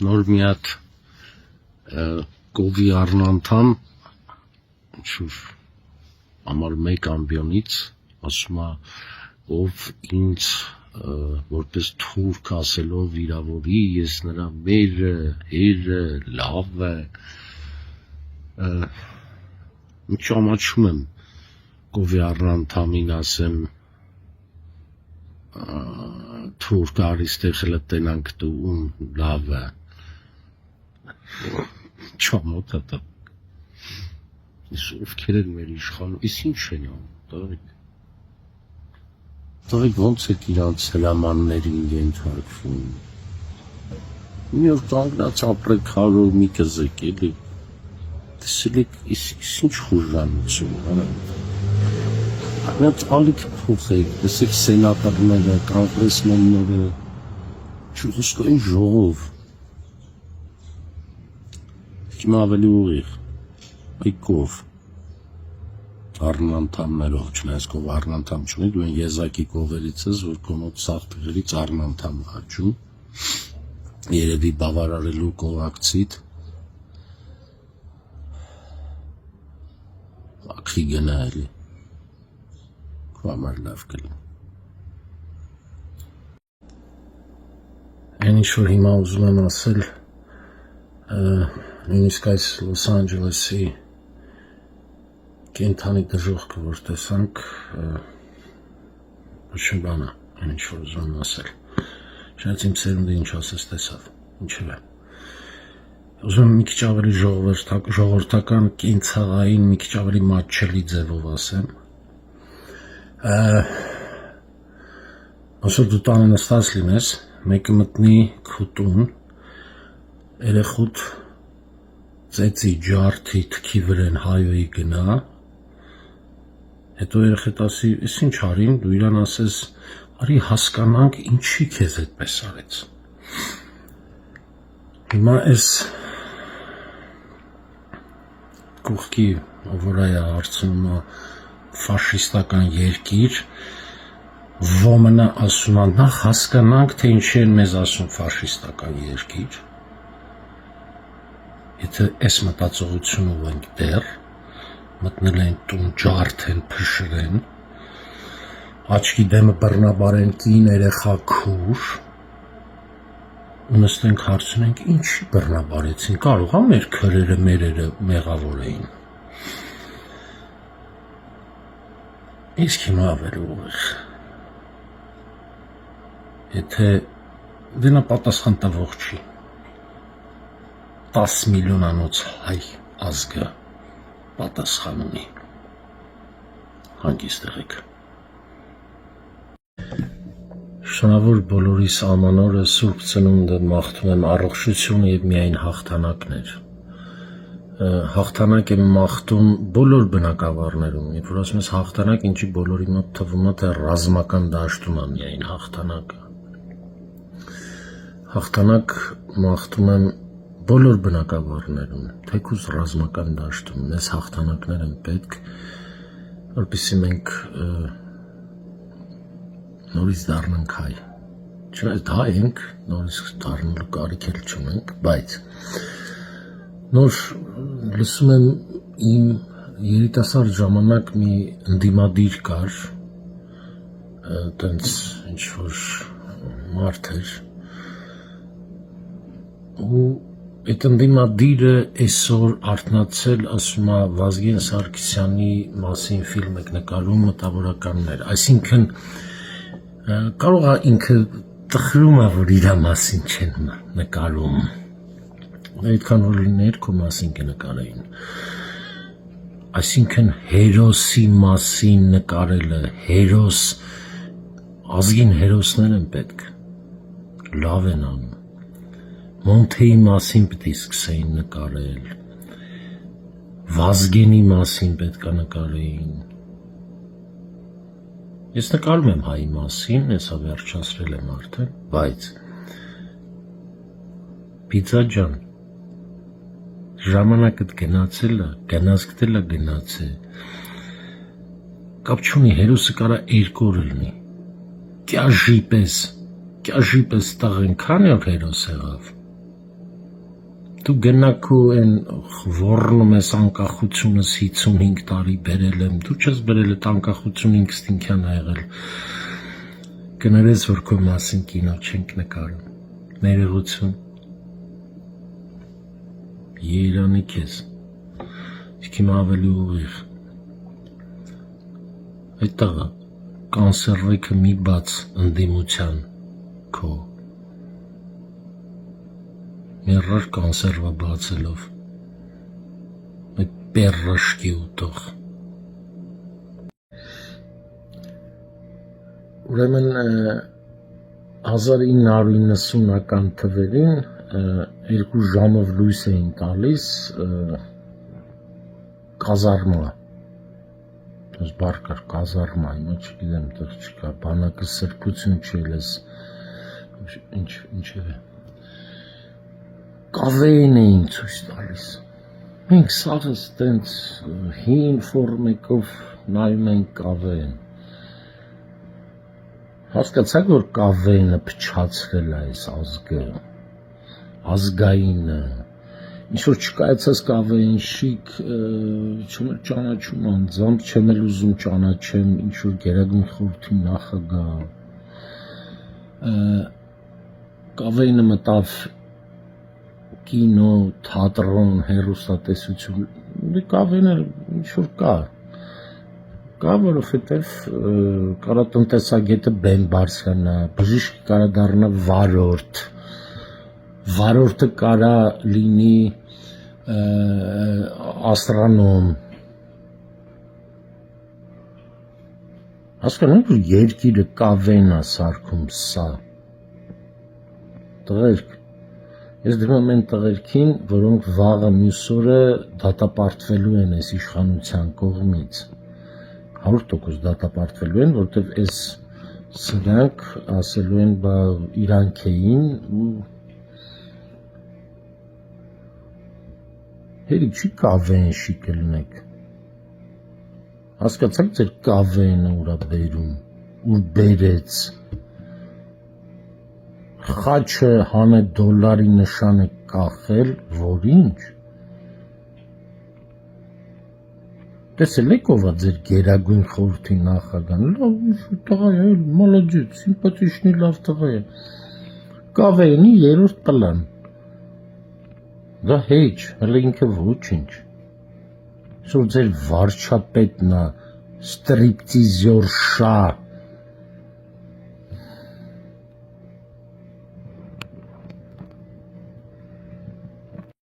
նոր մի հատ կովի առնանդամ համար մեկ ամբիոնից ասում է ով ինձ որպես թուրք ասելով վիրավորի, ես նրա մերը, հերը, լավը ճանաչում եմ կովի առնանդամին ասեմ թուրք արիստեղ լտենանք դու լավը չամոտ է դա Ես ովքեր են մեր իշխանում, ես ինչ են անում, տղեկ ոնց եք իրանց հրամաններին ենթարկվում, մի օր կանգնած ապրեք հարոր մի կզեք էլի, տեսել եք ինչ խուժանություն, Մենք ալիք փոխեք, տեսեք սենատորները, կոնգրեսմենները, ճուղսկային ժողով, հիմա ավելի ուղիղ, այկով, առնանդամներով, չնայած կով առնանդամ չունի, դու են եզակի կովերից ես, որ կոնոտ սաղթղերից առնանդամ հաճում, երևի բավարարելու կողակցիտ, ակի գնա էլի, Համար լավ կլինի։ Այն ինչ-որ հիմա ուզում եմ ասել, նույնիսկ այս Լոս Անջելեսի կենթանի դժողքը, որ տեսանք, ոչ բան է, այն ինչ-որ ուզում եմ ասել։ Չնայած իմ սերունդը ինչ ասես տեսավ, ինչև է։ Ուզում եմ մի քիչ ավելի ժողովրդական կենցաղային, մի քիչ ավելի մատչելի ձևով ասեմ, Ոսոր դու տանը նստած լինես, մեկը մտնի քո տուն, երեխուտ ծեծի ջարդի թքի վրեն հայոյի գնա, հետո երեխետ ասի, ես ինչ արին, դու իրան ասես, արի հասկանանք ինչի քեզ այդպես արեց։ Հիմա ես կողքի ովորայա հարցնում է ֆաշիստական երկիր, ոմնը ասում է, նախ հասկանանք, թե ինչի են մեզ ասում ֆաշիստական երկիր, եթե ես մտածողությունով ենք դեռ, մտնել են տուն ջարդեն, փշրեն, աչքի դեմը բռնաբարեն կին երեխա քուր, ու նստենք հարցնենք, ինչի բռնաբարեցին, կարող է մեր քրերը, մերերը մեղավոր էին։ Իսկ հիմա ավելի ուղիղ, եթե դենա պատասխան տվող չի, 10 միլիոնանոց հայ ազգը պատասխան ունի, հանգիստ եղեք։ Շնորհավոր բոլորիս ամանորը Սուրբ Ծնունդը մաղթում եմ առողջություն եւ միայն հաղթանակներ։ Հաղթանակ եմ մաղթում բոլոր բնակավարներում, երբ որ ասում ես հաղթանակ, ինչի բոլորի մոտ թվում է թե ռազմական դաշտում է միայն հաղթանակը։ Հաղթանակ մաղթում եմ բոլոր բնակավարներում, թեկուզ ռազմական դաշտում, մեզ հաղթանակներ են պետք, որպեսզի մենք նորից դառնանք հայ։ Չնայած հայ ենք, նորից դառնալու կարիք էլ չունենք, բայց նոր լսում եմ իմ երիտասարդ ժամանակ մի ընդդիմադիր կար, տենց ինչ-որ մարդ էր, ու այդ ընդդիմադիրը այսօր արթնացել ասում է Վազգեն Սարգսյանի մասին ֆիլմ եք նկարում մտավորականներ, այսինքն կարող է ինքը տխրում է, որ իրա մասին չեն նկարում, այդքան որ լիներ քո մասին կնկարեին, այսինքն հերոսի մասին նկարելը, հերոս, ազգին հերոսներ են պետք, լավ են անում, Մոնթեի մասին պետք է սկսեին նկարել, Վազգենի մասին պետք է նկարեին, ես նկարում եմ հայի մասին, եսա վերջացրել եմ արդեն, բայց Պիծա ջան, ժամանակդ գնացել է, գնացքտել է գնաց է, կապ չունի հերոսը կարա երկու օր լինի, կյաժի պես տաղ ենքան յոր հերոս եղավ, Դու գնաք ու այն ոռնում ես անկախությունս 55 տարի բերել եմ, դու չես բերել այդ անկախություն ինքստինքյան ա եղել, կներես, որ քո մասին կինո չենք նկարում, ներողություն, Երանի քեզ, իսկ իմ ավելի ուղիղ, այդ տղա, կանսերվեքը մի բաց ընդդիմության քո, մերրար կանսերվա բացելով, այդ պերրաշկի ուտող, ուրեմն 1990-ական թվերին 2 ժամով լույս էին տալիս կազարմա, բարկար կազարմա, հիմա չգիտեմ տեղ չկա, բանակը սրբություն չի ես, ինչ է, կավեին էին ցույց տալիս, մենք սաղս տենց հին ֆորմեկով նայում ենք կավեին, հասկացաք, որ կավեինը փչացրել է այս ազգը, ազգայինը, ինչ-որ չկայացած կավեին շիկ, չեմ էլ ճանաչում անձամբ, չեմ էլ ուզում ճանաչեմ, ինչ-որ գերագույն խորհրդի նախագահ, կավեինը մտավ կինո, թատրոն, հեռուստատեսություն, կավեինը ինչ-որ կա, որովհետև կարա տնտեսագետը բեմ բարձրանա, բժիշկը կարա դառնա վարորդ, վարորդը կարա լինի աստրոնոմ, հասկանում եք, որ երկիրը կավեին է սարքում սա, տղերք, ես դրում եմ տղերքին, որոնք վաղը մյուս օրը դատապարտվելու են այս իշխանության կողմից, 100% դատապարտվելու են, որտև այս սրանք ասելու են բա իրանք էին ու հերիք չի կավեին շիկը լինեք, հասկացաք ձեր կավեինը ուրա բերում, ուր բերեց, խաչը հանե դոլարի նշան է կախել, որ ինչ, տեսել եք ով է ձեր գերագույն խորհրդի նախագահն, լավ տղա է, մոլոդեց, սիմպաթիչնի լավ տղա է, կավեինի 3-րդ պլան, դա հեչ, հələ ինքը ոչինչ, որ ձեր վարչապետն է, ստրիպտիզյոր շա,